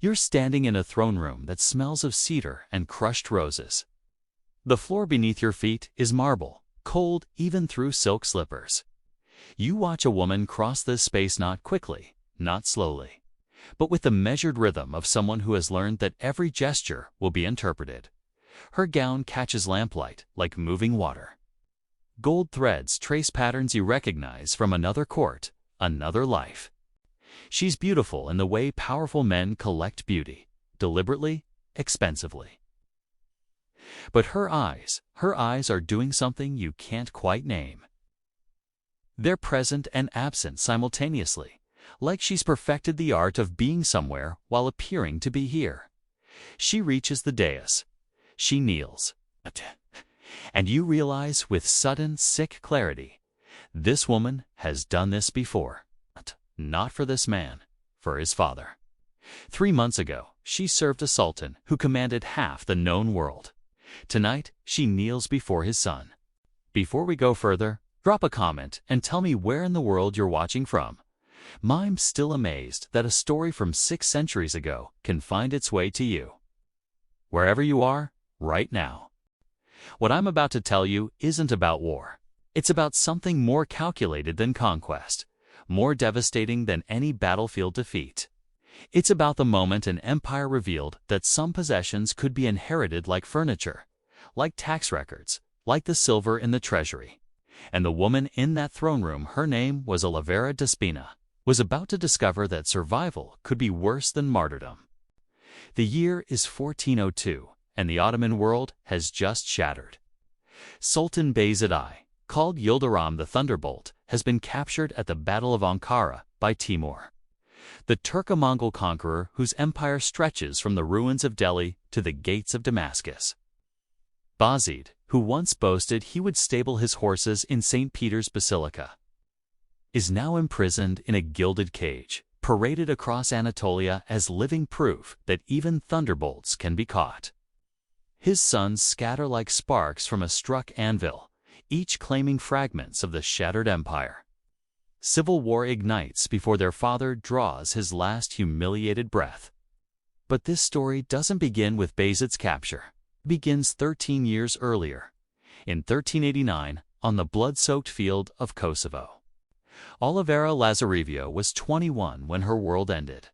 You're standing in a throne room that smells of cedar and crushed roses. The floor beneath your feet is marble, cold even through silk slippers. You watch a woman cross this space not quickly, not slowly, but with the measured rhythm of someone who has learned that every gesture will be interpreted. Her gown catches lamplight like moving water. Gold threads trace patterns you recognize from another court, another life. She's beautiful in the way powerful men collect beauty, deliberately, expensively. But her eyes are doing something you can't quite name. They're present and absent simultaneously, like she's perfected the art of being somewhere while appearing to be here. She reaches the dais. She kneels. And you realize with sudden, sick clarity, this woman has done this before. Not for this man, for his father. 3 months ago, she served a sultan who commanded half the known world. Tonight, she kneels before his son. Before we go further, drop a comment and tell me where in the world you're watching from. I'm still amazed that a story from 6 centuries ago can find its way to you. Wherever you are, right now. What I'm about to tell you isn't about war. It's about something more calculated than conquest, more devastating than any battlefield defeat. It's about the moment an empire revealed that some possessions could be inherited like furniture, like tax records, like the silver in the treasury. And the woman in that throne room, her name was Olivera Despina, was about to discover that survival could be worse than martyrdom. The year is 1402, and the Ottoman world has just shattered. Sultan Bayezid I, called Yildirim the Thunderbolt, has been captured at the Battle of Ankara by Timur, the Turco-Mongol conqueror whose empire stretches from the ruins of Delhi to the gates of Damascus. Bayezid, who once boasted he would stable his horses in St. Peter's Basilica, is now imprisoned in a gilded cage, paraded across Anatolia as living proof that even thunderbolts can be caught. His sons scatter like sparks from a struck anvil, each claiming fragments of the shattered empire. Civil war ignites before their father draws his last humiliated breath. But this story doesn't begin with Bayezid's capture. It begins 13 years earlier, in 1389, on the blood-soaked field of Kosovo. Olivera Lazarevio was 21 when her world ended.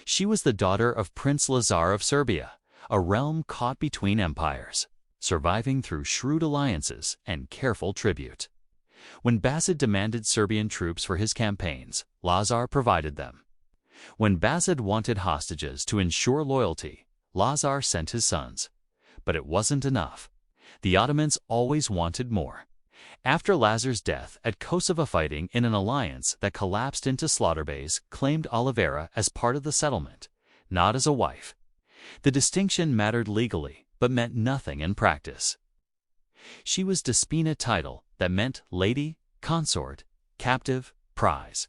She was the daughter of Prince Lazar of Serbia, a realm caught between empires, surviving through shrewd alliances and careful tribute. When Bayezid demanded Serbian troops for his campaigns, Lazar provided them. When Bayezid wanted hostages to ensure loyalty, Lazar sent his sons. But it wasn't enough. The Ottomans always wanted more. After Lazar's death at Kosovo, fighting in an alliance that collapsed into slaughter bays claimed Olivera as part of the settlement, not as a wife. The distinction mattered legally, but meant nothing in practice. She was Despina, title that meant lady, consort, captive, prize.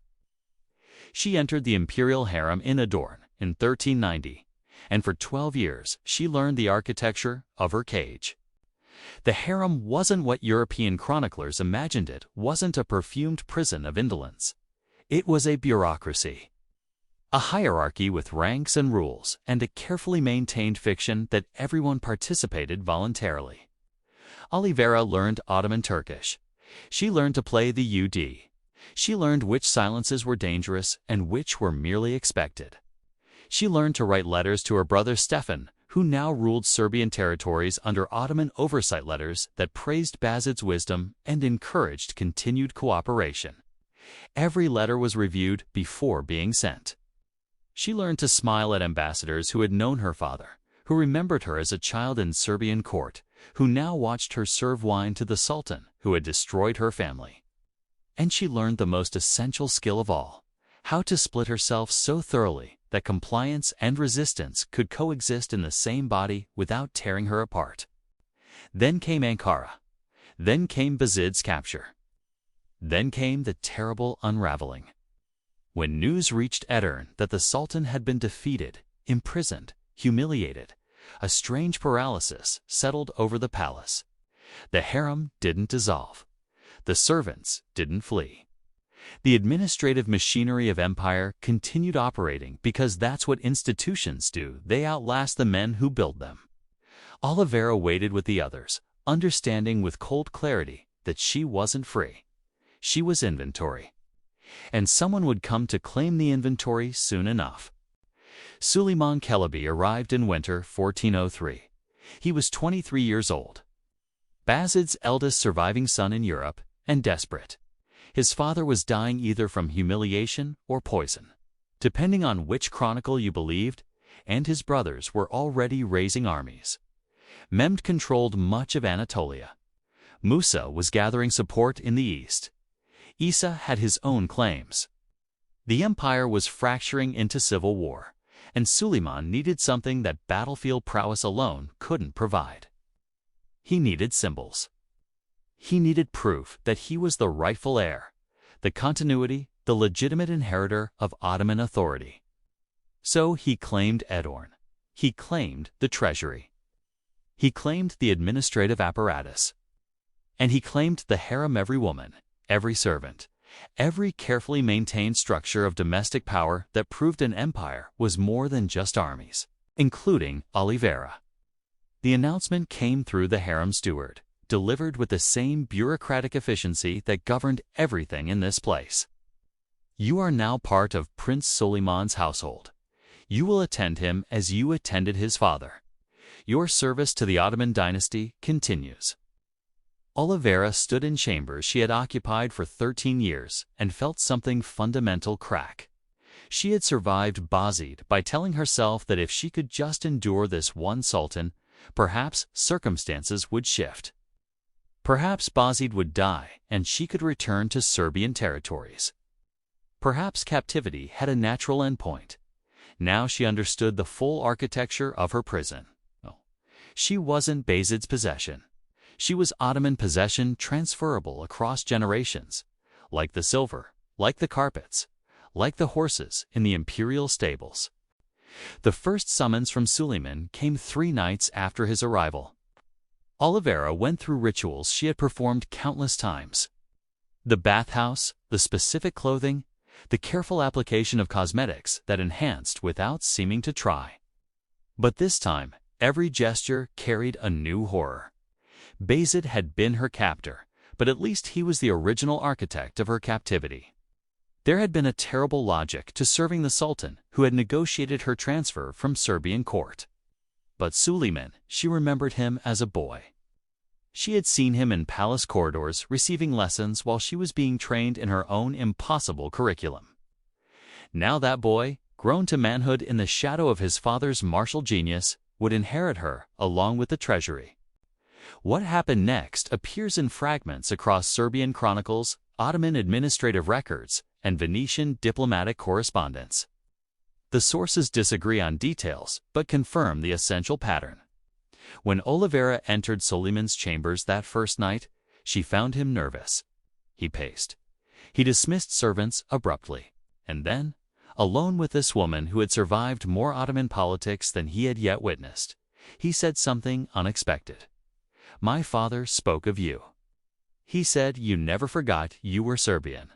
She entered the imperial harem in Adorn in 1390, and for 12 years she learned the architecture of her cage. The harem wasn't what European chroniclers imagined it, wasn't a perfumed prison of indolence. It was a bureaucracy. A hierarchy with ranks and rules, and a carefully maintained fiction that everyone participated voluntarily. Olivera learned Ottoman Turkish. She learned to play the ud. She learned which silences were dangerous and which were merely expected. She learned to write letters to her brother Stefan, who now ruled Serbian territories under Ottoman oversight, letters that praised Bayezid's wisdom and encouraged continued cooperation. Every letter was reviewed before being sent. She learned to smile at ambassadors who had known her father, who remembered her as a child in Serbian court, who now watched her serve wine to the Sultan who had destroyed her family. And she learned the most essential skill of all, how to split herself so thoroughly that compliance and resistance could coexist in the same body without tearing her apart. Then came Ankara. Then came Bayezid's capture. Then came the terrible unraveling. When news reached Edirne that the Sultan had been defeated, imprisoned, humiliated, a strange paralysis settled over the palace. The harem didn't dissolve. The servants didn't flee. The administrative machinery of empire continued operating because that's what institutions do. They outlast the men who build them. Oliveira waited with the others, understanding with cold clarity that she wasn't free. She was inventory. And someone would come to claim the inventory soon enough. Suleiman Çelebi arrived in winter 1403. He was 23 years old. Bayezid's eldest surviving son in Europe, and desperate. His father was dying either from humiliation or poison, depending on which chronicle you believed, and his brothers were already raising armies. Mehmed controlled much of Anatolia. Musa was gathering support in the east. Isa had his own claims. The empire was fracturing into civil war, and Suleiman needed something that battlefield prowess alone couldn't provide. He needed symbols. He needed proof that he was the rightful heir, the continuity, the legitimate inheritor of Ottoman authority. So he claimed Edirne. He claimed the treasury. He claimed the administrative apparatus. And he claimed the harem, every woman, every servant, every carefully maintained structure of domestic power that proved an empire was more than just armies, including Oliveira. The announcement came through the harem steward, delivered with the same bureaucratic efficiency that governed everything in this place. You are now part of Prince Suleiman's household. You will attend him as you attended his father. Your service to the Ottoman dynasty continues. Oliveira stood in chambers she had occupied for 13 years and felt something fundamental crack. She had survived Bayezid by telling herself that if she could just endure this one sultan, perhaps circumstances would shift. Perhaps Bayezid would die and she could return to Serbian territories. Perhaps captivity had a natural endpoint. Now she understood the full architecture of her prison. She wasn't Bayezid's possession. She was Ottoman possession, transferable across generations, like the silver, like the carpets, like the horses in the imperial stables. The first summons from Suleiman came 3 nights after his arrival. Oliveira went through rituals she had performed countless times. The bathhouse, the specific clothing, the careful application of cosmetics that enhanced without seeming to try. But this time, every gesture carried a new horror. Bayezid had been her captor, but at least he was the original architect of her captivity. There had been a terrible logic to serving the Sultan who had negotiated her transfer from Serbian court. But Suleiman, she remembered him as a boy. She had seen him in palace corridors receiving lessons while she was being trained in her own impossible curriculum. Now that boy, grown to manhood in the shadow of his father's martial genius, would inherit her along with the treasury. What happened next appears in fragments across Serbian chronicles, Ottoman administrative records, and Venetian diplomatic correspondence. The sources disagree on details, but confirm the essential pattern. When Oliveira entered Suleiman's chambers that first night, she found him nervous. He paced. He dismissed servants abruptly. And then, alone with this woman who had survived more Ottoman politics than he had yet witnessed, he said something unexpected. "My father spoke of you. He said you never forgot you were Serbian.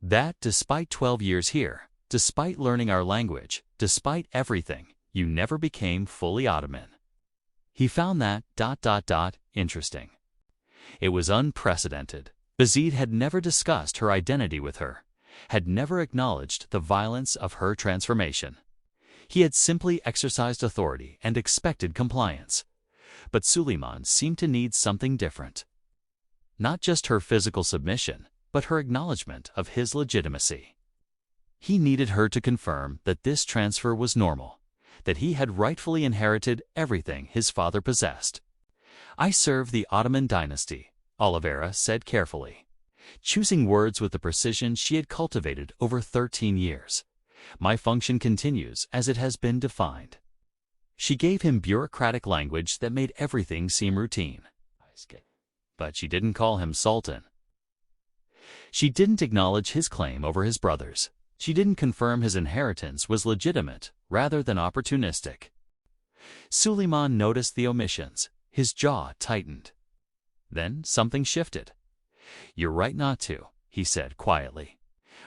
That despite 12 years here, despite learning our language, despite everything, you never became fully Ottoman." He found that ... interesting. It was unprecedented. Bayezid had never discussed her identity with her, had never acknowledged the violence of her transformation. He had simply exercised authority and expected compliance. But Suleiman seemed to need something different. Not just her physical submission, but her acknowledgement of his legitimacy. He needed her to confirm that this transfer was normal, that he had rightfully inherited everything his father possessed. "I serve the Ottoman dynasty," Oliveira said carefully, choosing words with the precision she had cultivated over 13 years. "My function continues as it has been defined." She gave him bureaucratic language that made everything seem routine. But she didn't call him Sultan. She didn't acknowledge his claim over his brothers. She didn't confirm his inheritance was legitimate rather than opportunistic. Suleiman noticed the omissions. His jaw tightened. Then something shifted. "You're right not to," he said quietly.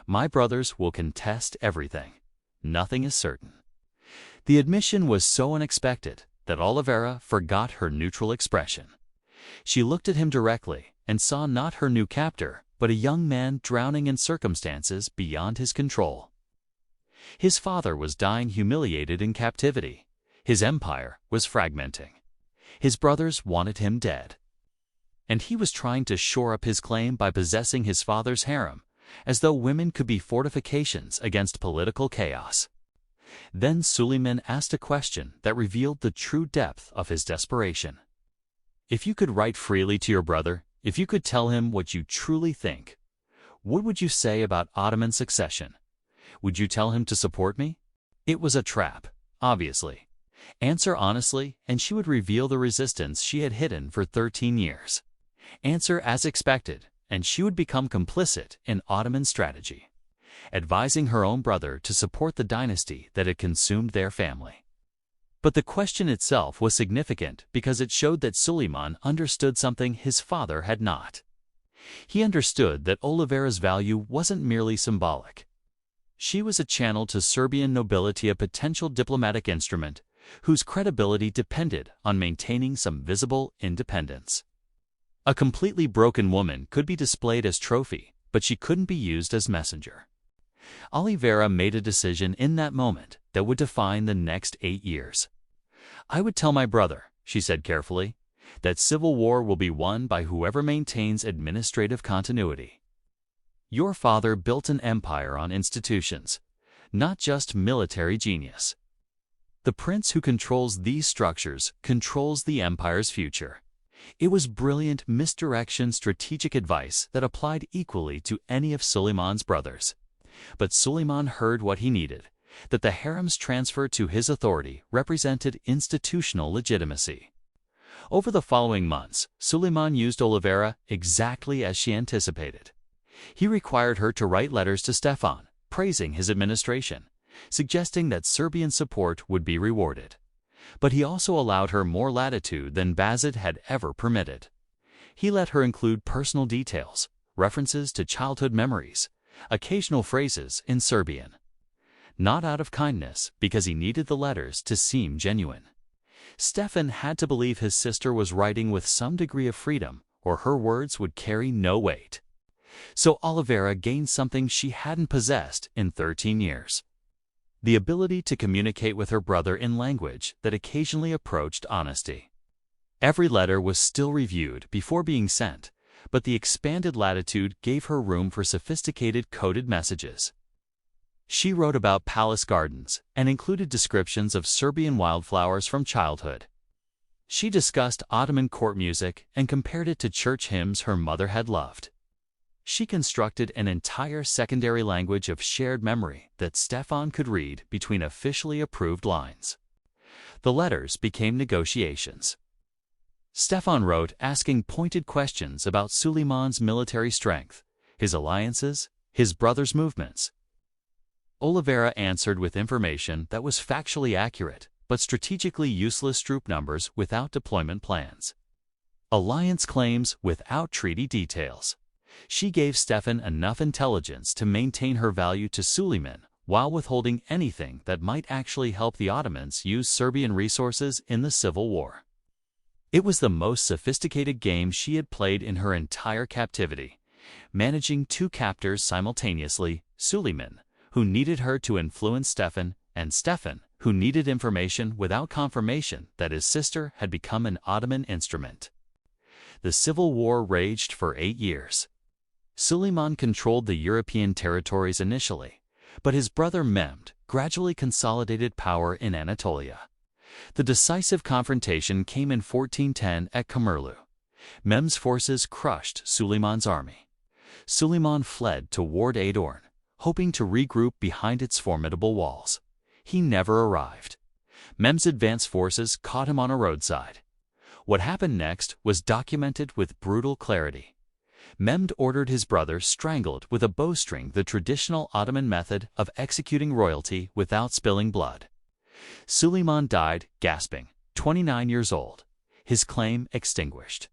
My brothers will contest everything. Nothing is certain. The admission was so unexpected that Oliveira forgot her neutral expression. She looked at him directly and saw not her new captor, but a young man drowning in circumstances beyond his control. His father was dying humiliated in captivity. His empire was fragmenting. His brothers wanted him dead. And he was trying to shore up his claim by possessing his father's harem, as though women could be fortifications against political chaos. Then Suleiman asked a question that revealed the true depth of his desperation. If you could write freely to your brother, if you could tell him what you truly think, what would you say about Ottoman succession? Would you tell him to support me? It was a trap, obviously. Answer honestly, and she would reveal the resistance she had hidden for 13 years. Answer as expected, and she would become complicit in Ottoman strategy, advising her own brother to support the dynasty that had consumed their family. But the question itself was significant because it showed that Suleiman understood something his father had not. He understood that Oliveira's value wasn't merely symbolic. She was a channel to Serbian nobility, a potential diplomatic instrument whose credibility depended on maintaining some visible independence. A completely broken woman could be displayed as trophy, but she couldn't be used as messenger. Oliveira made a decision in that moment that would define the next 8 years. I would tell my brother, she said carefully, that civil war will be won by whoever maintains administrative continuity. Your father built an empire on institutions, not just military genius. The prince who controls these structures controls the empire's future. It was brilliant misdirection strategic advice that applied equally to any of Suleiman's brothers. But Suleiman heard what he needed, that the harem's transfer to his authority represented institutional legitimacy. Over the following months, Suleiman used Oliveira exactly as she anticipated. He required her to write letters to Stefan, praising his administration, suggesting that Serbian support would be rewarded. But he also allowed her more latitude than Bayezid had ever permitted. He let her include personal details, references to childhood memories, occasional phrases in Serbian. Not out of kindness, because he needed the letters to seem genuine. Stefan had to believe his sister was writing with some degree of freedom, or her words would carry no weight. So Oliveira gained something she hadn't possessed in 13 years. The ability to communicate with her brother in language that occasionally approached honesty. Every letter was still reviewed before being sent, but the expanded latitude gave her room for sophisticated coded messages. She wrote about palace gardens and included descriptions of Serbian wildflowers from childhood. She discussed Ottoman court music and compared it to church hymns her mother had loved. She constructed an entire secondary language of shared memory that Stefan could read between officially approved lines. The letters became negotiations. Stefan wrote asking pointed questions about Suleiman's military strength, his alliances, his brother's movements. Oliveira answered with information that was factually accurate, but strategically useless troop numbers without deployment plans. Alliance claims without treaty details. She gave Stefan enough intelligence to maintain her value to Suleiman while withholding anything that might actually help the Ottomans use Serbian resources in the civil war. It was the most sophisticated game she had played in her entire captivity, managing 2 captors simultaneously, Suleiman, who needed her to influence Stefan, and Stefan, who needed information without confirmation that his sister had become an Ottoman instrument. The civil war raged for 8 years. Suleiman controlled the European territories initially, but his brother Mehmed gradually consolidated power in Anatolia. The decisive confrontation came in 1410 at Kamerlu. Mehmed's forces crushed Suleiman's army. Suleiman fled toward Adorn, hoping to regroup behind its formidable walls. He never arrived. Mehmed's advance forces caught him on a roadside. What happened next was documented with brutal clarity. Mehmed ordered his brother strangled with a bowstring, the traditional Ottoman method of executing royalty without spilling blood. Suleiman died, gasping, 29 years old, his claim extinguished.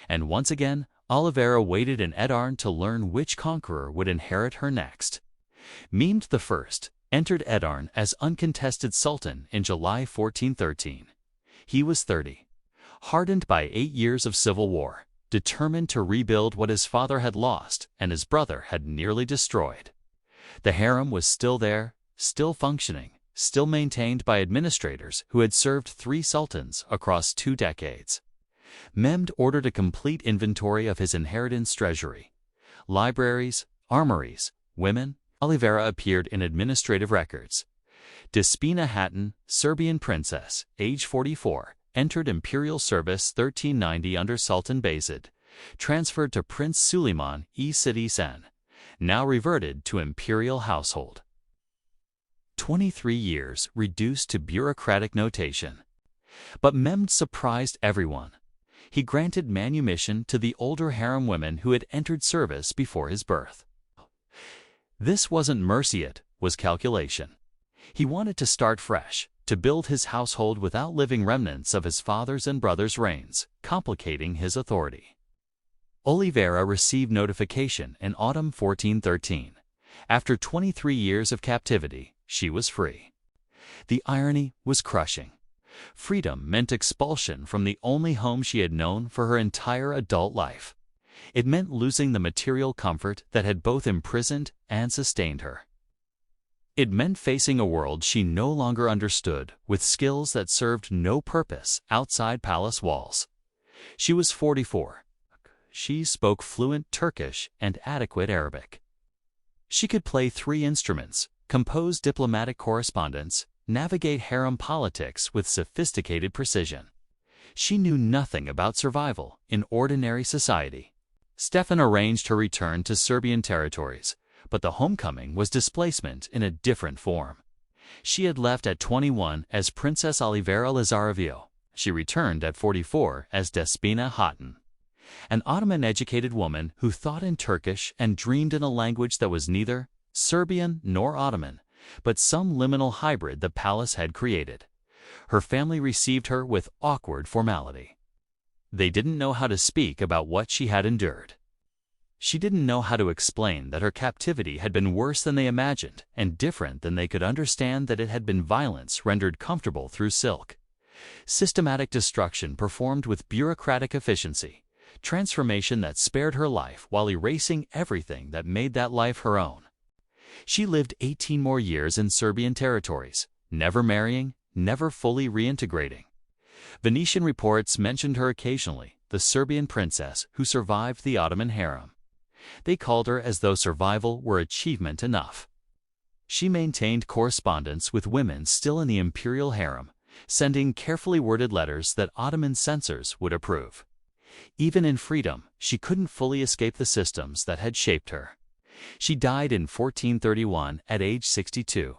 And once again, Oliveira waited in Edarn to learn which conqueror would inherit her next. Mehmed I entered Edirne as uncontested sultan in July 1413. He was 30, hardened by 8 years of civil war, determined to rebuild what his father had lost and his brother had nearly destroyed. The harem was still there, still functioning, still maintained by administrators who had served 3 sultans across 2 decades. Mehmed ordered a complete inventory of his inheritance treasury. Libraries, armories, women. Oliveira appeared in administrative records. Despina Hatun, Serbian princess, age 44, entered imperial service 1390 under Sultan Bayezid, transferred to Prince Suleiman Sidi Sen, now reverted to imperial household. 23 years reduced to bureaucratic notation. But Mehmed surprised everyone. He granted manumission to the older harem women who had entered service before his birth. This wasn't mercy, it was calculation. He wanted to start fresh, to build his household without living remnants of his father's and brother's reigns, complicating his authority. Oliveira received notification in autumn 1413. After 23 years of captivity, she was free. The irony was crushing. Freedom meant expulsion from the only home she had known for her entire adult life. It meant losing the material comfort that had both imprisoned and sustained her. It meant facing a world she no longer understood, with skills that served no purpose outside palace walls. She was 44. She spoke fluent Turkish and adequate Arabic. She could play 3 instruments, compose diplomatic correspondence, navigate harem politics with sophisticated precision. She knew nothing about survival in ordinary society. Stefan arranged her return to Serbian territories, but the homecoming was displacement in a different form. She had left at 21 as Princess Oliveira Lazarevic. She returned at 44 as Despina Hatun, an Ottoman-educated woman who thought in Turkish and dreamed in a language that was neither Serbian nor Ottoman, but some liminal hybrid the palace had created. Her family received her with awkward formality. They didn't know how to speak about what she had endured. She didn't know how to explain that her captivity had been worse than they imagined and different than they could understand, that it had been violence rendered comfortable through silk. Systematic destruction performed with bureaucratic efficiency, transformation that spared her life while erasing everything that made that life her own. She lived 18 more years in Serbian territories, never marrying, never fully reintegrating. Venetian reports mentioned her occasionally, the Serbian princess who survived the Ottoman harem. They called her as though survival were achievement enough. She maintained correspondence with women still in the imperial harem, sending carefully worded letters that Ottoman censors would approve. Even in freedom, she couldn't fully escape the systems that had shaped her. She died in 1431 at age 62,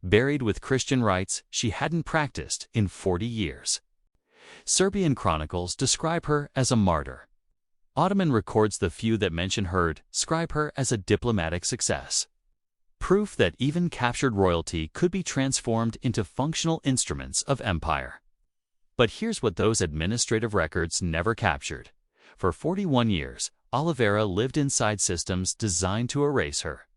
buried with Christian rites she hadn't practiced in 40 years. Serbian chronicles describe her as a martyr. Ottoman records, the few that mention her, describe her as a diplomatic success. Proof that even captured royalty could be transformed into functional instruments of empire. But here's what those administrative records never captured. For 41 years, Oliveira lived inside systems designed to erase her.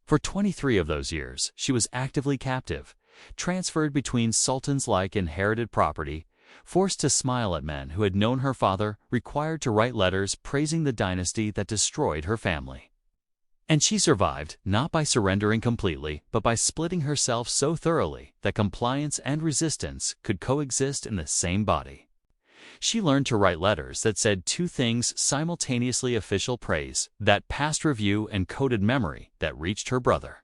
For 23 of those years, she was actively captive, transferred between sultans-like inherited property, forced to smile at men who had known her father, required to write letters praising the dynasty that destroyed her family. And she survived, not by surrendering completely, but by splitting herself so thoroughly that compliance and resistance could coexist in the same body. She learned to write letters that said 2 things simultaneously: official praise, that passed review, and coded memory that reached her brother.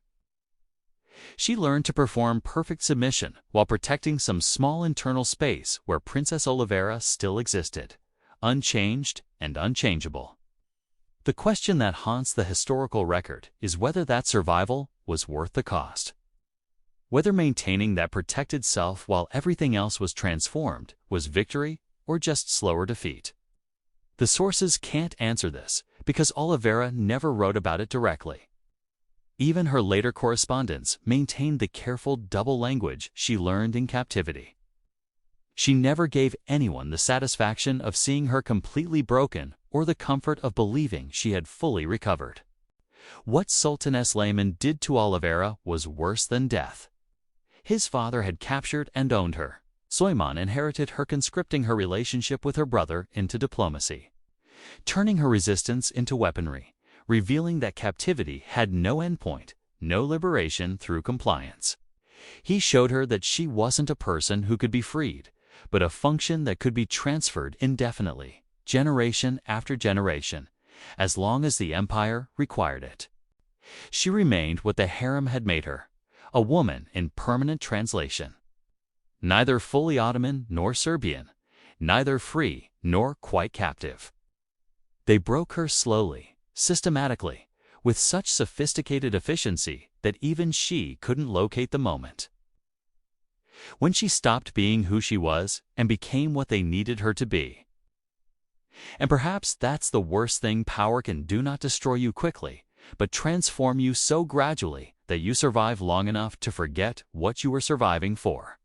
She learned to perform perfect submission while protecting some small internal space where Princess Oliveira still existed, unchanged and unchangeable. The question that haunts the historical record is whether that survival was worth the cost. Whether maintaining that protected self while everything else was transformed was victory or just slower defeat. The sources can't answer this because Oliveira never wrote about it directly. Even her later correspondence maintained the careful double language she learned in captivity. She never gave anyone the satisfaction of seeing her completely broken or the comfort of believing she had fully recovered. What Sultan Sulayman did to Oliveira was worse than death. His father had captured and owned her. Sulayman inherited her, conscripting her relationship with her brother into diplomacy, turning her resistance into weaponry, revealing that captivity had no endpoint, no liberation through compliance. He showed her that she wasn't a person who could be freed, but a function that could be transferred indefinitely, generation after generation, as long as the empire required it. She remained what the harem had made her, a woman in permanent translation. Neither fully Ottoman nor Serbian, neither free nor quite captive. They broke her slowly, systematically, with such sophisticated efficiency that even she couldn't locate the moment. When she stopped being who she was and became what they needed her to be. And perhaps that's the worst thing power can do: not destroy you quickly, but transform you so gradually that you survive long enough to forget what you were surviving for.